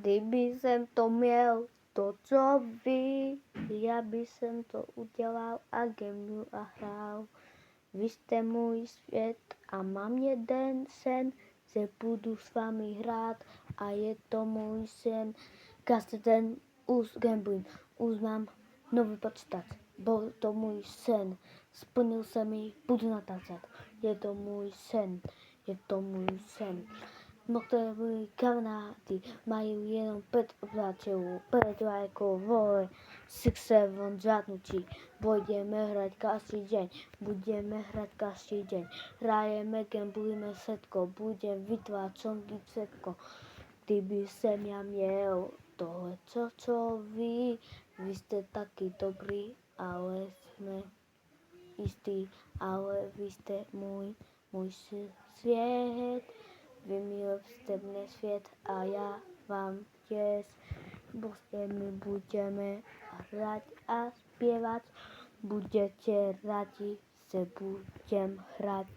Kdyby jsem to měl, to co vy, já by jsem to udělal a gamblu a hrál. Vy jste můj svět a mám jeden sen, že budu s vámi hrát a je to můj sen. Každý den už gambling, už mám nový počítač, byl to můj sen. Splnil se mi, budu natáčet, je to můj sen, je to můj sen. Některé moji kamarádi mají jenom 5 obyvateľov, preto ako vole, 6-7 zvládnutí. Budeme hrať každý deň, budeme hrať každý deň. Hrajeme, gamblujeme všetko, budem vytvárať songy všetko. Kdyby jsem já měl tohle, co vy jste taky dobrý, ale jsme jistý, ale vy jste můj svět. Vy milovali jste mne svět a já vám těž. Prostě my budeme hrať a zpěvat. Budete rádi, že budem hrať.